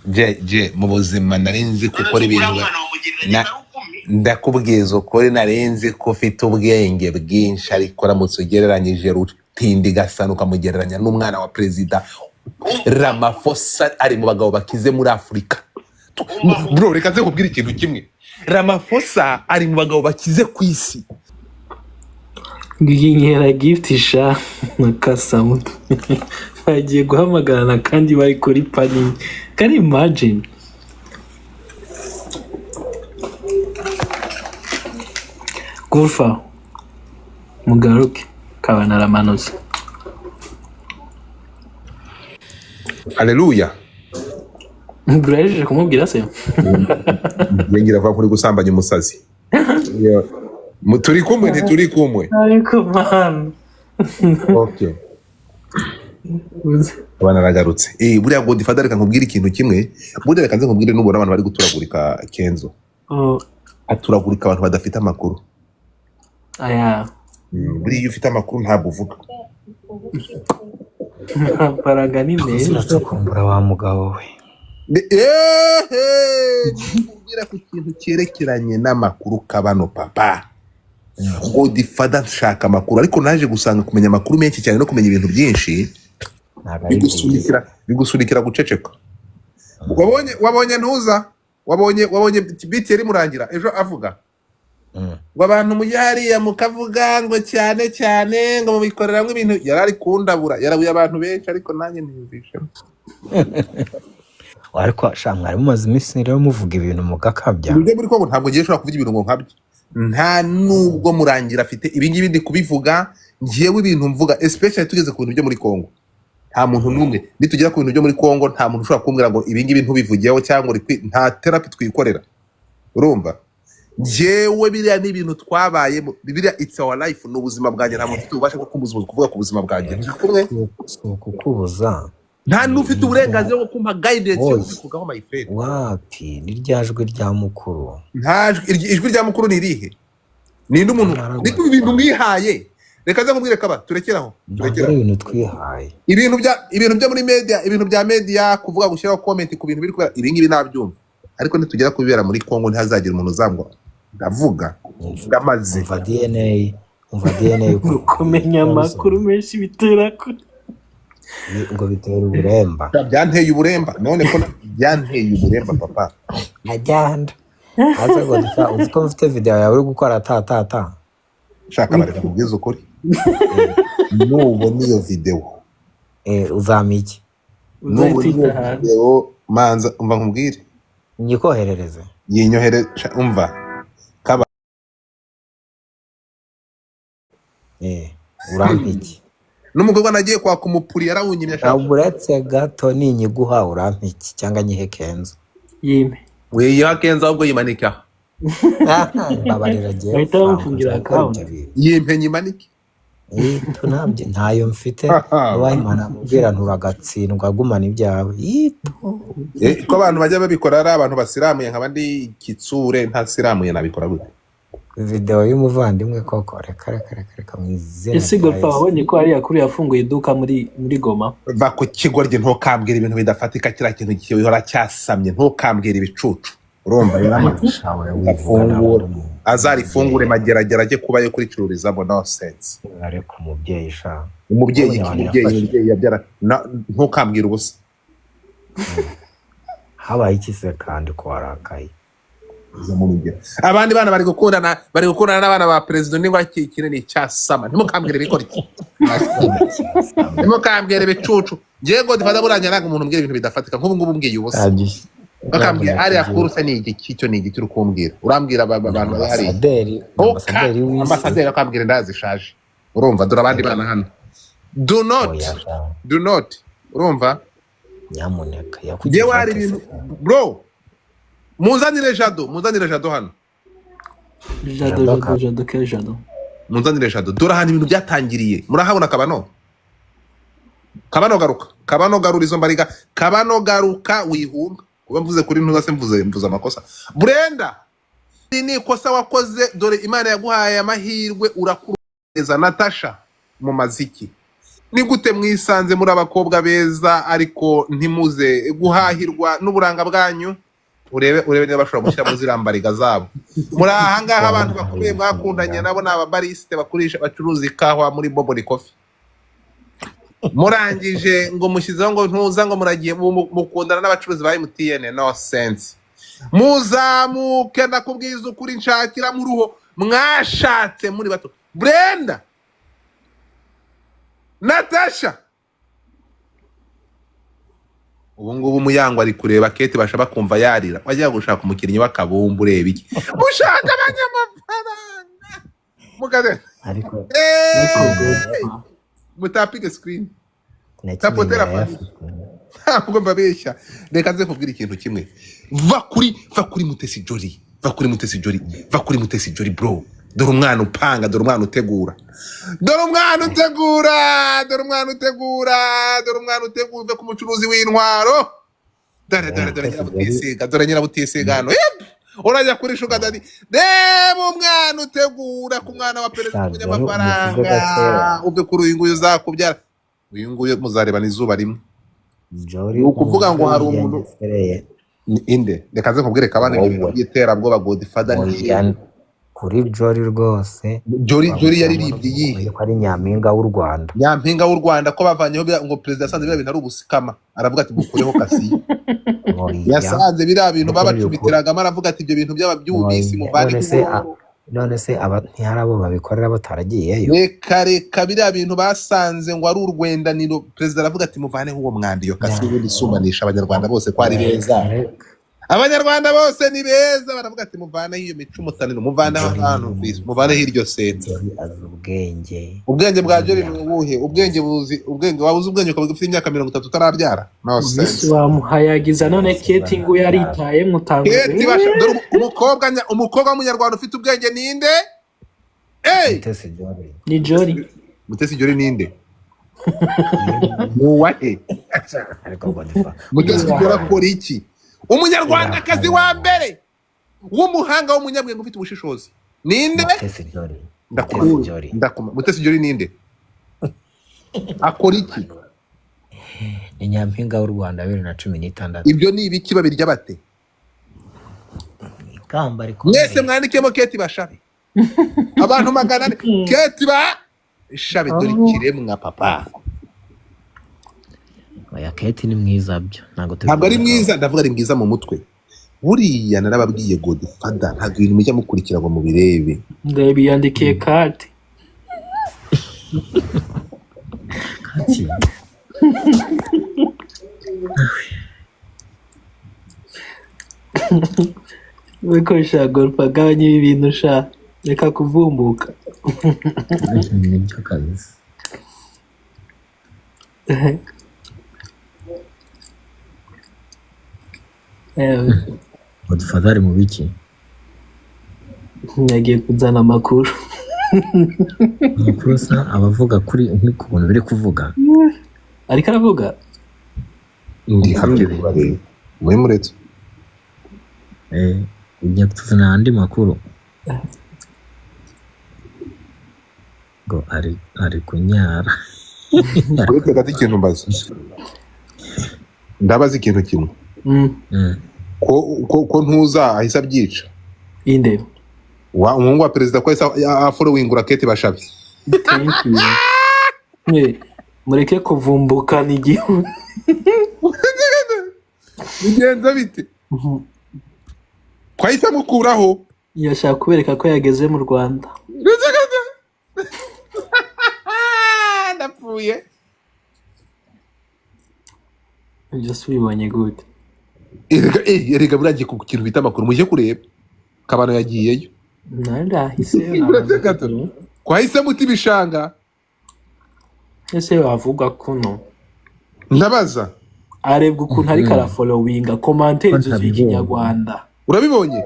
je mu buzima narinzi gukora ibintu ndakubwiza ukuri narinzi ko ufite ubwenge bwinshi ariko ramutse ugereranyije rutindi gasano ukamugereranya n'umwana wa Perezida Ramaphosa ari mu bagabo bakize muri Afrika. Bro reka nze kubwira ikintu kimwe, Ramaphosa ari mu bagabo bakize ku isi. Ngiyinkera gift sha nakasamuto bagiye guhamagarana kandi bari kuri pani. Can you imagine? Kufa mugaruke kabana ramanoze. Haleluya. Buraje kumubwira se ngira va kuri gusambanya umusazi. Turi kumwe ntituri kumwe ariko man. Okay. Abana ragarutse. Buriya Godfather reka nkubwira ikintu kimwe. Buriya reka nze nkubwire n'ubona abantu bari guturagurika Kenzo. Aturagurika abantu badafite amakuru. Aya. Buriya ufite amakuru ntabwo uvuga. Paraga ni neza kumbura wa mugabo we. Kubwira ku kintu cyerekeranye n'amakuru kabano papa. Godfather nshaka amakuru ariko naje gusanga kumenya amakuru menshi cyane no kumenya ibintu byinshi bigusunikira guceceka. Wabonye ntuza wabonye biti yari murangira ejo avuga ngo abantu mujyariya mukavuga ngo cyane ngo mubikoreramo ibintu yarari kundabura yarabuye abantu benshi ariko nanjye ntiyumvishe. Ariko shamwari mumaze iminsi rero muvuga ibintu mugakabya. Nibyo muri Kongo ntabwo ngiye shobora kuvuga ibintu ngo nkabye. Nta nubwo murangira afite ibingibi ndi kubivuga ngiyewe ibintu mvuga especially tugeze ku bintu byo muri Kongo. Nta muntu numwe nitugera ku bintu byo muri Kongo nta muntu ushobora kumbwira ngo ibingibi ntubivugiyeho cyangwa nta therapy twikorera. Urumva? Jewe biriya ni ibintu twabaye biriya it's our life n'ubuzima bwanjye nta muntu ubasha kuvuga ku buzima bwanjye. Kumwe kukubuza nta n'ufite uburenganzira bwo kumpa guidance yo kuvugaho my friend. Wapi ni ryajwe rya mukuru. Ijwi rya mukuru ni irihe? Ni n'umuntu niko ibintu mwihaye. Reka nze nkubwire kaba turekeraho. Ibintu twihaye. Ibintu byo muri media, ibintu bya media kuvuga gushyiraho comment ku bintu biri kubera ibingibi nabyumva. Ariko nitugera kubibera muri Kongo ntihazagira umuntu uzambwa ndavuga ngamaze umva DNA kumenya amakuru menshi bitera ko ngo bitera uburemba. Byanteye uburemba none ko byanteye uburemba papa. Najyanda aza godfa uziko mfite video yawe uri gukora ta shaka bareka kubwiza ukuri. Nubona iyo video uzamiki video manza umva nkubwire nyikoherereze yinyohereje umva kaba urampiki n'umugabo nagiye kwa kumupuri yarawunyimye ashaka uretse gato ninyiguha urampiki cyangwa nyihe Kenzo yime we ya Kenzo ahubwo yimanika babarira giye bahita bamufungira account yimpe nyimanike tunabye ntayo mfite wayimana mubwira nturagatsindwa gumana ibyawe ko abantu bajya babikora ari abantu basiramuye nk'abandi kitsure nta siramuye nabikora gute. Video y'umuvandimwe koko reka mwizere. Ese Godfa wabonye ko ari yakuri yafunguye iduka muri Goma. Va ku kigorye ntukambwira ibintu bidafatika kira kintu kihora cyasamye ntukambwira ibicucu. Urumva yaramashawe wifungura azarifungure mageragera ajye kuba yo kuricururizamo no sense. Ariko umubyeyi sha umubyeyi yabyara ntukambwira ubusa. Habaye ikise kandi ko warakaye. Abandi bana bari gukundana n'abana ba Perezida ni wakikire ni cyasama ntimukambwire bikora iki. Ntimukambwire bicucu ngiye Godfather buranya nanga umuntu mbwira ibintu bidafatika nk'ubu ngubu mbwiye ubusa. Bakambwira ari akuruse ni iki cyo ni igiti rukumbwira urambwira abantu bahari ambasaderi akambwira ndazishaje. Urumva dore abandi bana hano do not urumva nyamuneka yakugiye wari ibintu bro munzanire jado hano jado munzanire jado dore hano ibintu byatangiriye murahabona kabano garura izo mbariga kabano garuka wihunga kuba mvuze kuri ntuza se mvuze amakosa Brenda ni ikosa wakoze dore Imana yaguhaye amahirwe urakureza Natasha mu maziki ni gute mwisanze muri abakobwa beza ariko ntimuze guhahirwa n'uburanga bwanyu? Urebe niba bashobora gushyira mu zirambariga zabo. Muri ahangaha abantu bakomeye mwakundanye nabo ni ababarisite bacuruza ikawa muri Boboli Coffee. Murangije ngo mushyizeho ngo ntuza ngo muragiye mukundana n'abacuruzi ba MTN. No sense. Muzamuke nakubwiza ukuri nshakira mu ruho mwashatse muri bato. Brenda, Natasha, ubu ngubu umuyango ari kureba Kate bashaba kumva yarira. Wajya gushaka umukinnyi w'akabumbu ureba iki? Mushaka abanyamafaranga. Mugaze. ariko Mutapige screen. nakimwe Tapotera fani. Ntabwo mbabeshya. Reka nze kubwira ikintu kimwe. Va kuri Mutesi Jolly. Va kuri Mutesi Jolly. Va kuri Mutesi Jolly bro. Dore umwana upanga, dore umwana utegura. Dore umwana utegura, dore umwana utegura, dore umwana utegura ku mucuruzi w'intwaro. Dore nyirabutisiga hano. Urajya kuri Sugar Daddy. Reba umwana utegura ku mwana wa perezida w'umunyamafaranga. Ubwe kuri uyu nguyu uzakubyara. Uyu nguyu muzarebana izuba rimwe. Jolly Ukuvuga ngo hari umuntu inde. Reka nze nkubwire kabane ibintu by'iterabwoba Godfather ni kuri Jolly rwose. Jolly yaririmbye yihe? Ko ari nyampinga w'u Rwanda. Nyampinga w'u Rwanda ko bavanyeho ngo perezida yasanze biriya bintu ari ubusikama. Aravuga ati bukureho Kasiye. Yasanze biriya bintu babacubitiragamo aravuga ati ibyo bintu by'ababyubisi muvane none se ntihari abo babikorera bataragiyeyo. Reka biriya bintu basanze ngo ari urwendaniro. Perezida aravuga ati muvaneho uwo mwanda iyo Kasiye ubundi isumanisha abanyarwanda bose ko ari beza. Abanyarwanda bose ni beza baravuga ati muvaneho iyo mico umutaniro muvaneho ahantu muvaneho iryo sente. Ubwenge bwa Jolly ni ubuhe? Ubwenge wabuze ubwenge ukaba ufite imyaka 30 utarabyara. No sense. Wamuhayagiza none Kate ngo yaritaye mutanga. Kate dore umukobwa w'umunyarwanda ufite ubwenge ninde? Mutesi Jolly. Ni Jolly. Mutesi Jolly ninde? Muwahe. Mutesi Jolly akora iki? Umunyarwandakazi wa mbere w'umuhanga w'umunyabwenge ufite ubushishozi ninde? Mutesi Jolly. Mutesi Jolly ninde? Akora iki? Ni nyampinga w'u Rwanda 2016. Ibyo ni ibiki babirya bate? Ikamba ariko mwese mwandikemo Kate Bashabe. Abantu 400 Kate Bashabe dore kiremwa papa. Oya Kate ni mwiza byo ntabwo ari mwiza, ndavuga ari mwiza mu mutwe. Buriya narababwiye Godfather ntabwo ibintu mujya mukurikira ngo mubirebe. Ndabi yandikiye Kate. Kati. Weko shagorpa gabanya ibintu sha reka kuvumbuka. Nibyo kabisa. Godfather mu biki? Yagiye kuzana amakuru. Amakuru sa abavuga kuri nk'ukuntu biri kuvuga. Ariko aravuga. Ndi hamwe bari muri muretse. Ujya kutuzana andi makuru. Go ari kunyara. Uretse gati ikintu mbaza. Ndabaza ikintu kimwe. Ko ntuza ahise abyica. Inde. Umuhungu wa perezida ko afollowingura Kate Bashabe. Mureke kuvumbuka n'igihu. Bigenza bite? Kwahise mukuraho. Yashaka kubereka ko yageze mu Rwanda. Ndapfuye. Just wibonye gute. Erega buragiye ku kintu bita amakuru muje kureba. Kabano yagiyeyo. Ndahise. Kwahise muti bishanga. Ese wavuga kuno. Ndabaza. Arebwa ukuntu ari kara followinga commentaire z'ikinyarwanda. Urabibonye?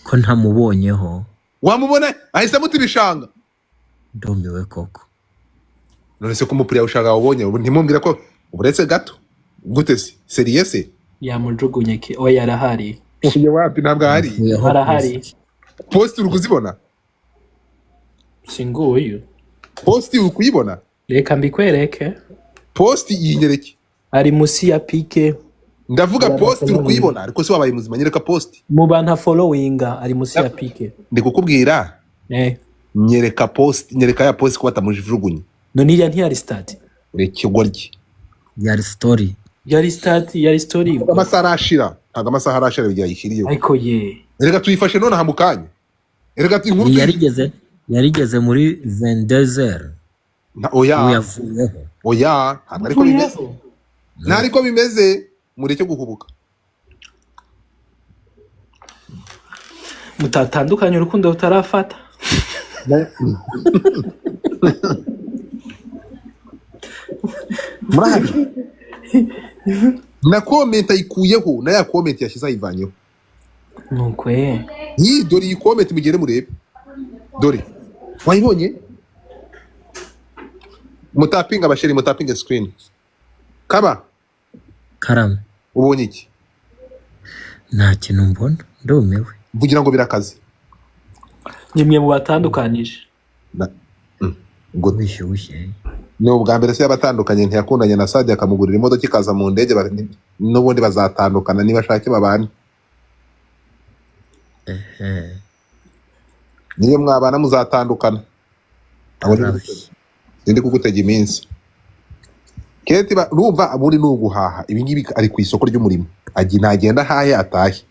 Ko ntamubonyeho. Wamubona ahise muti bishanga. Ndomiwe koko. None se ko umupira ushaka wabonye ntimumbira ko uburetse gato. Gute se? Seriese? Yamujugunye ki oya arahari. Uye wapi ntabwo ahari? Arahari. Post uri kuzibona? Singuye. Post uri kuyibona? reka mbikwereke. Post yinyereke. Ari musi ya pike. Ndavuga post uri kuyibona ariko se wabaye muzima nyereka post. Mu bantu followinga ari musi ya pike. Ndi kukubwira. Nyereka post, nyereka ya post ko batamujugunye. None iriya ntiyari start. Ureke goryi. Yari story. Yari story. Amasaha arashira. Ntago amasaha arashira bigiye yishiriye. Ariko ye. Erega tuyifashe none hamukanye. Erega inkuru yarigeze muri 22h. Oya. Oya, ariko bimeze. Nariko bimeze mureke guhubuka. Mutatandukanye urukundo rutarafata. Murahaje. Na comment ayikuyeho, na ya comment yashize ayivanyeho. Nuko Ni dore iyi comment mugere murebe. Dore. Wayibonye? Mutapinga abasheri, mutapinga screen. Kaba. Karame. Ubonye iki? Nta kintu mbona, ndumiwe. Vugira ngo birakaze. Nimwe mu batandukanije. Ngo bishyushye. Ni ubwa mbere se yabatandukanye ntiyakundanye na Sadia akamugurira imodoka ikaza mu ndege n'ubundi bazatandukana niba ashake babane. Niyo mwabana muzatandukana. Ndi kugutega iminsi. Keti urumva aburi nuguhaha ibingibi ari ku isoko ry'umurimo. Nagenda haye atahe.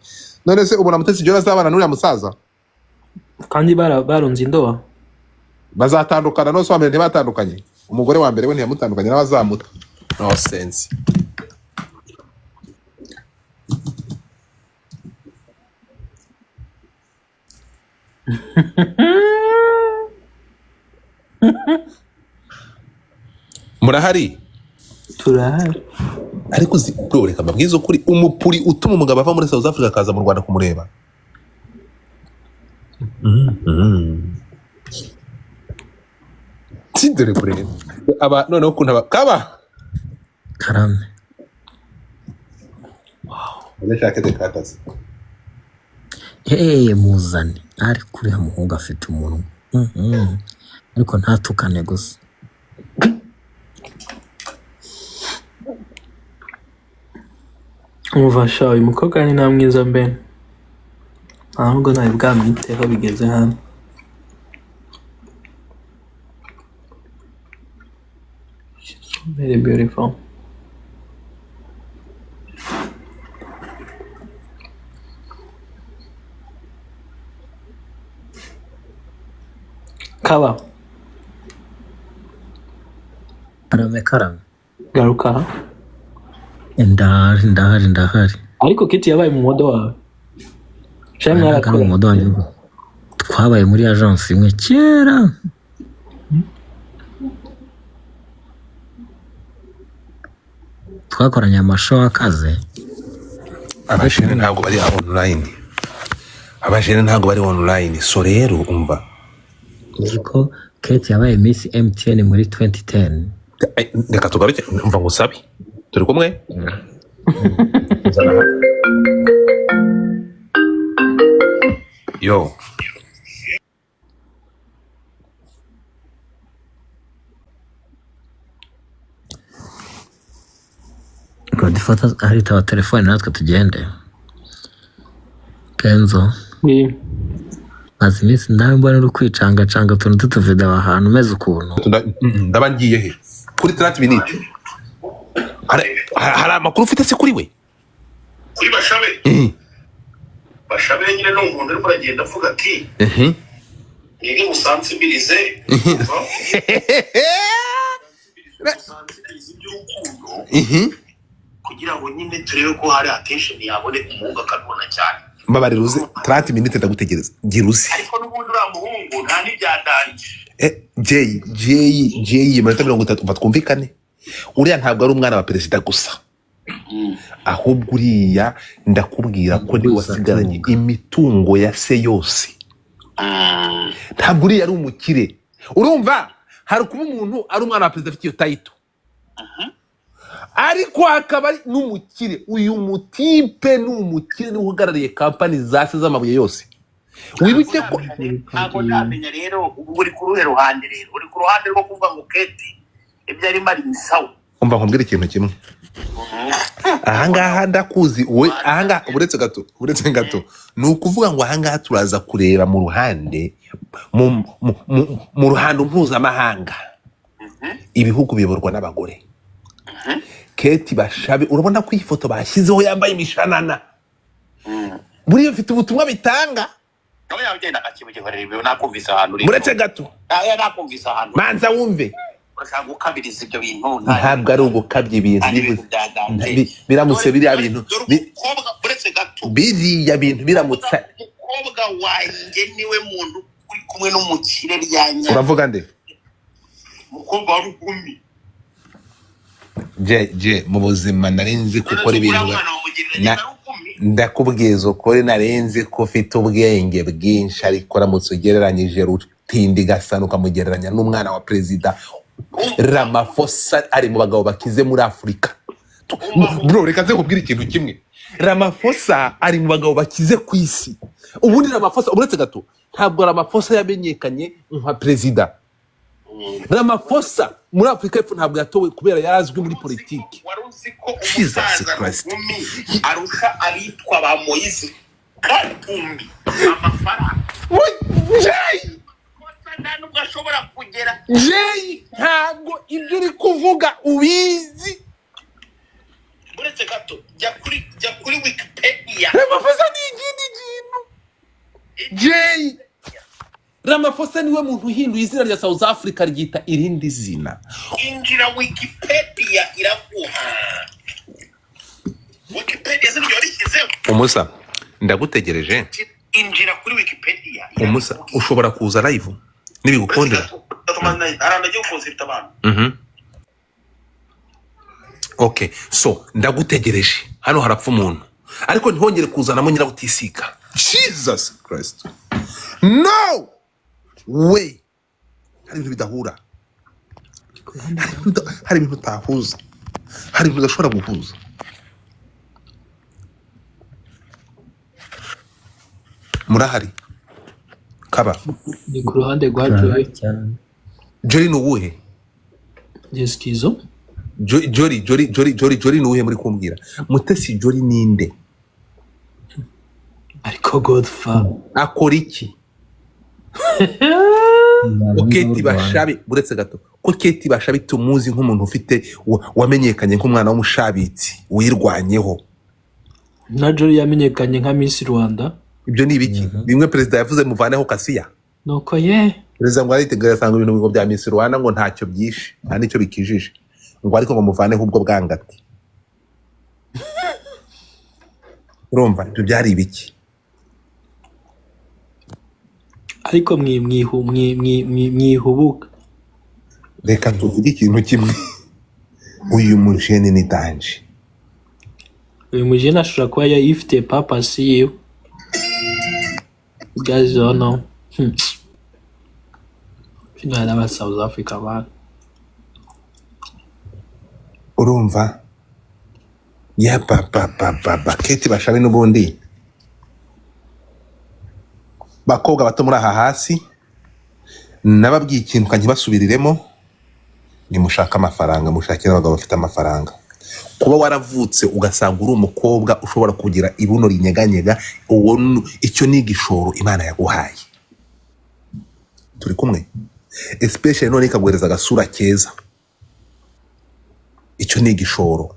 None se ubona Mutesi Jolly azabana n'uriya musaza? Kandi barunze indoa. Bazatandukana no so mbere ntibatandukanye. Umugore wa mbere we ntiyamutandukanye n'abazamuta. No sense. Murahari? Turahari. Ariko reka mbabwize ukuri umupuri utuma umugabo ava muri South Africa akaza mu Rwanda kumureba. Tindere burene. Noneho kuntu Kaba. Karame. Ndashaka dekataze. Muzane. Ari kuri muhungu afite umuntu. Ariko ntatukane gusa. Umufasha uyu mukobwa ni nta mwiza mbe. Ahubwo nawe bwamwiteho bigeze hano. Very beautiful. Kaba. Karame. Garuka. Ndahari. Ariko Kiti yabaye mu modo wawe. Cyane mwarakora mu modo wanjye. Twabaye muri agence imwe kera. Twakoranye amashow akaze. Abashene ntabwo bari online. So rero umva. Niko Kate yabaye Miss MTN muri 2010. Reka tugaruke umva ngusabe. Turi kumwe? Yo. Dufata ahita telefone natwe tugende. Kenzo. Maze iminsi nawe mbona uri kwicanga utuntu tutuvideo ahantu umeze ukuntu. Ndaba ngiye he? Kuri 30 minutes. Hari amakuru ufite se kuri we? Kuri Bashabe? Bashabe nyine no umuntu uri kuragenda avuga ati Nige musansibilize. Kugira ngo nyine turebe ko hari attention yabone umuhungu akabona cyane. Mbabarira uze 30 minutes ndagutegereza. Gira uze. Ariko n'ubundi uriya muhungu nta n'ibyadanje. Jay iminota 30 umva twumvikane. Uriya ntabwo ari umwana wa perezida gusa. Ahubwo uriya ndakubwira ko ni wasigaranye imitungo ya se yose. Ntabwo uriya ari umukire. Urumva hari kuba umuntu ari umwana wa perezida afite iyo title. Ariko akaba ari n'umukire. Uyu mutipe n'umukire ni uhagarariye company zase z'amabuye yose. Wibuke ko ntabwo ndamenya rero uri ku ruhe ruhande rero. Uri ku ruhande rwo kuvuga ngo Kate ibyo ari mari misawo umva nkubwira ikintu kimwe ahangaha ndakuzi we ahangaha uretse gato ni ukuvuga ngo ahangaha turaza kureba mu ruhande mu ruhando mpuzamahanga ibihugu biyoborwa n'abagore Keti Bashabe urabona ko iyi foto bashyizeho yambaye imishanana buriya mfite ubutumwa bitanga nawe yagenda akibugera ibyo nakumvise ahantu uri uretse gato nakumvise ahantu manza wumve urashaka gukabiriza ibyo bintu ntabwo ari ugukabya ibintu biramutse biriya bintu uretse gato biriya bintu biramutse umukobwa wanjye niwe muntu uri kumwe n'umukire ryanya uravuga nde umukobwa wa rugumi je mu buzima narinzi gukora ibintu ndakubwiza ukuri narinzi ko ufite ubwenge bwinshi ariko uramutse ugereranyije rutindi gasana ukamugereranya n'umwana wa Perezida Ramaphosa ari mu bagabo bakize muri Afurika bro reka nze kubwira ikintu kimwe Ramaphosa ari mu bagabo bakize ku isi ubundi Ramaphosa uretse gato ntabwo Ramaphosa yamenyekanye nka Perezida Ramaphosa muri Afurika y'Epfo ntabwo yatowe kubera yarazwi muri politiki waruzi ko umusaza arusha abitwa ba Moise Katumbi amafaranga ntabwo ashobora kugera ntabwo ibyo uri kuvuga ubizi uretse gato jya kuri Wikipedia Ramaphosa ni ikindi kintu Ramaphosa niwe muntu uhinduye izina rya South Africa ryita irindi zina injira Wikipedia iraguha Wikipedia zino yorishyizeho umusa ndagutegereje injira kuri Wikipedia umusa ushobora kuza live nibigukondera arandagiye ukonserta abantu okay so ndagutegereje hano harapfa umuntu ariko ntihongere kuzanamo nyirabutisika Jesus Christ no we hari ibintu bidahura hari ibintu utahuza hari ibintu udashobora guhuza murahari kaba ni ku ruhande rwa Joy Jolly nuwuhe Jeskizo Jolly nuwuhe muri kumbwira Mutesi Jolly ninde ariko Godfather akora iki Keti Bashabe buretse gato ko Keti Bashabe tumuzi nk'umuntu ufite wamenyekanye nk'umwana w'umushabitsi wirwanyeho na Joy yamenyekanye nka Miss Rwanda ibyo ni ibiki bimwe Perezida yavuze muvaneho Kasiya nuko ye Perezida ngo aritegura asanga ibintu ngo bya Miss Rwanda ngo ntacyo byishe nta nicyo bikijije ngo ariko ngo muvaneho ubwo bwangati urumva ibyo byari ibiki ariko mwihubuka reka tuvuge ikintu kimwe uyu mujene ni danje uyu mujene ashobora kuba yifite purpose yiwe guys don't know finally aba South Africa man urumva ya papa Keti Bashabe n'ubundi bakobwa bato muri aha hasi nababwiye ikintu kanyibasubiriremo ni mushaka amafaranga mushakira abagabo bafite amafaranga kuba waravutse ugasanga uri umukobwa ushobora kugira ibuno rinyeganyega uwo icyo ni igishoro Imana yaguhaye turi kumwe especially none ikagwereza agasura keza icyo ni igishoro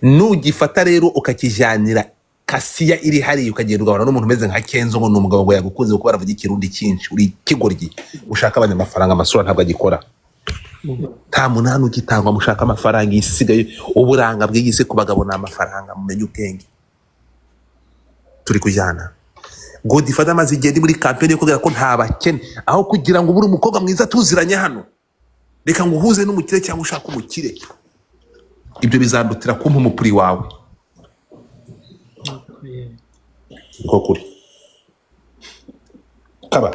nugifata rero ukakijyanira Kasiya iri hari ukagenda ugabana n'umuntu umeze nka Kenzo ngo numugabo ngo yagukunze kuko baravuga ikirundi cyinshi uri kigoryi ushaka abanyamafaranga amasura ntabwo agikora nta munani ugitangwa mushaka amafaranga isigaye uburanga bw'igise ku bagabo n'amafaranga mumenye ubwenge turi kujyana Godfather amaze igihe muri campaign yo kugira ko nta bakene aho kugira ngo ubure umukobwa mwiza tuziranye hano reka ngo uhuze n'umukire cyangwa ushaka umukire ibyo bizandutira kumpa umupuri wawe ko kuri kaba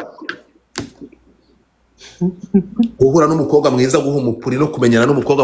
guhura n'umukobwa mwiza guha umupuri no kumenyana n'umukobwa